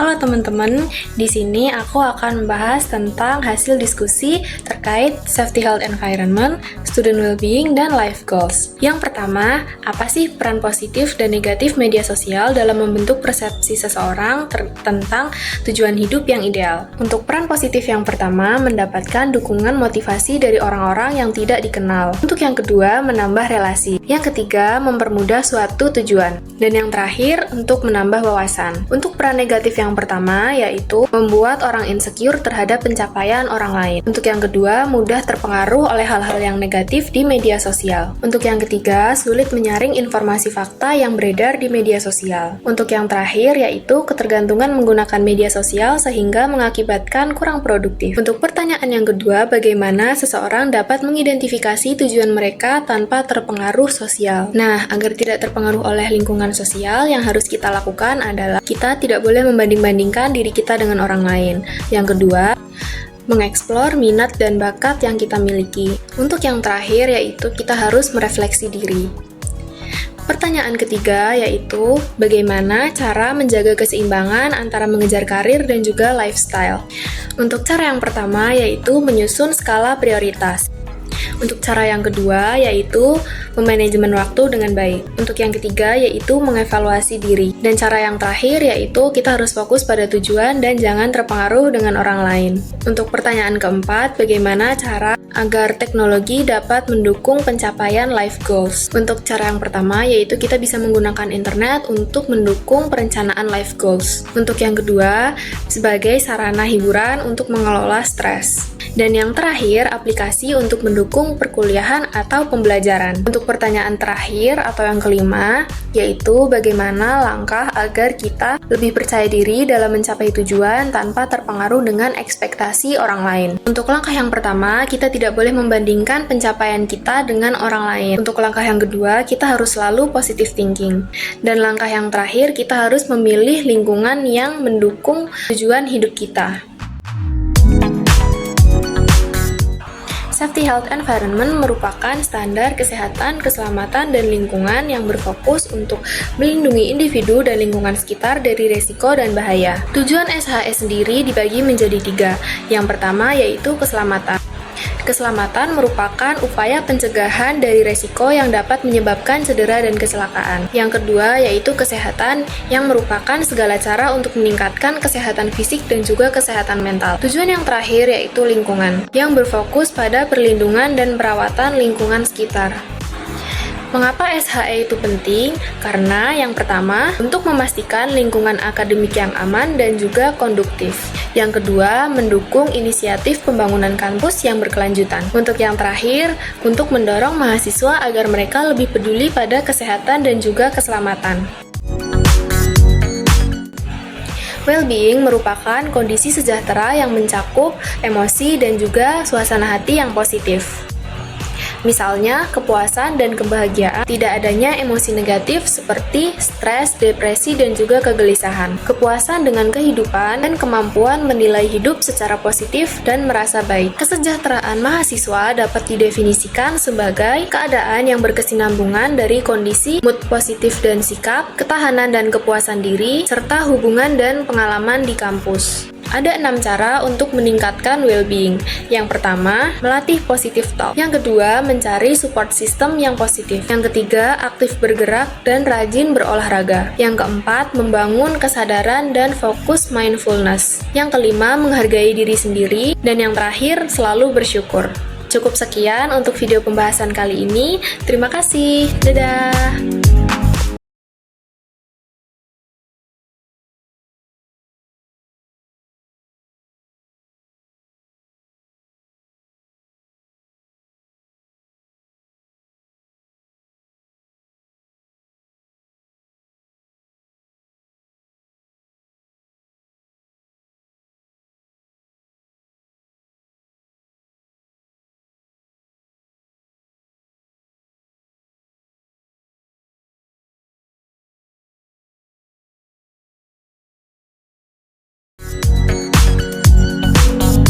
Halo teman-teman, di sini aku akan membahas tentang hasil diskusi terkait safety health environment, student well-being, dan life goals. Yang pertama, apa sih peran positif dan negatif media sosial dalam membentuk persepsi seseorang tentang tujuan hidup yang ideal? Untuk peran positif yang pertama, mendapatkan dukungan motivasi dari orang-orang yang tidak dikenal. Untuk yang kedua, menambah relasi. Yang ketiga, mempermudah suatu tujuan. Dan yang terakhir, untuk menambah wawasan. Untuk peran negatif yang pertama, yaitu membuat orang insecure terhadap pencapaian orang lain. Untuk yang kedua, mudah terpengaruh oleh hal-hal yang negatif di media sosial. Untuk yang ketiga, sulit menyaring informasi fakta yang beredar di media sosial. Untuk yang terakhir, yaitu ketergantungan menggunakan media sosial sehingga mengakibatkan kurang produktif. Untuk pertanyaan yang kedua, bagaimana seseorang dapat mengidentifikasi tujuan mereka tanpa terpengaruh sosial? Nah, agar tidak terpengaruh oleh lingkungan sosial, yang harus kita lakukan adalah kita tidak boleh membanding-bandingkan diri kita dengan orang lain. Yang kedua, mengeksplor minat dan bakat yang kita miliki. Untuk yang terakhir, yaitu kita harus merefleksi diri. Pertanyaan ketiga yaitu, bagaimana cara menjaga keseimbangan antara mengejar karir dan juga lifestyle? Untuk cara yang pertama yaitu menyusun skala prioritas. Untuk cara yang kedua yaitu memanajemen waktu dengan baik. Untuk yang ketiga yaitu mengevaluasi diri. Dan cara yang terakhir yaitu kita harus fokus pada tujuan dan jangan terpengaruh dengan orang lain. Untuk pertanyaan keempat, bagaimana cara agar teknologi dapat mendukung pencapaian life goals? Untuk cara yang pertama yaitu kita bisa menggunakan internet untuk mendukung perencanaan life goals. Untuk yang kedua, sebagai sarana hiburan untuk mengelola stres. Dan yang terakhir, aplikasi untuk mendukung perkuliahan atau pembelajaran. Untuk pertanyaan terakhir atau yang kelima, yaitu bagaimana langkah agar kita lebih percaya diri dalam mencapai tujuan tanpa terpengaruh dengan ekspektasi orang lain. Untuk langkah yang pertama, kita tidak boleh membandingkan pencapaian kita dengan orang lain. Untuk langkah yang kedua, kita harus selalu positive thinking. Dan langkah yang terakhir, kita harus memilih lingkungan yang mendukung tujuan hidup kita. Safety Health Environment merupakan standar kesehatan, keselamatan, dan lingkungan yang berfokus untuk melindungi individu dan lingkungan sekitar dari resiko dan bahaya. Tujuan SHE sendiri dibagi menjadi 3. Yang pertama yaitu keselamatan. Keselamatan merupakan upaya pencegahan dari resiko yang dapat menyebabkan cedera dan kecelakaan. Yang kedua yaitu kesehatan, yang merupakan segala cara untuk meningkatkan kesehatan fisik dan juga kesehatan mental. Tujuan yang terakhir yaitu lingkungan, yang berfokus pada perlindungan dan perawatan lingkungan sekitar. Mengapa SHE itu penting? Karena yang pertama, untuk memastikan lingkungan akademik yang aman dan juga konduktif. Yang kedua, mendukung inisiatif pembangunan kampus yang berkelanjutan. Untuk yang terakhir, untuk mendorong mahasiswa agar mereka lebih peduli pada kesehatan dan juga keselamatan. Well-being merupakan kondisi sejahtera yang mencakup emosi dan juga suasana hati yang positif. Misalnya, kepuasan dan kebahagiaan, tidak adanya emosi negatif seperti stres, depresi, dan juga kegelisahan. Kepuasan dengan kehidupan dan kemampuan menilai hidup secara positif dan merasa baik. Kesejahteraan mahasiswa dapat didefinisikan sebagai keadaan yang berkesinambungan dari kondisi mood positif dan sikap, ketahanan dan kepuasan diri, serta hubungan dan pengalaman di kampus. Ada 6 cara untuk meningkatkan well-being. Yang pertama, melatih positive talk. Yang kedua, mencari support system yang positif. Yang ketiga, aktif bergerak dan rajin berolahraga. Yang keempat, membangun kesadaran dan fokus mindfulness. Yang kelima, menghargai diri sendiri. Dan yang terakhir, selalu bersyukur. Cukup sekian untuk video pembahasan kali ini. Terima kasih. Dadah!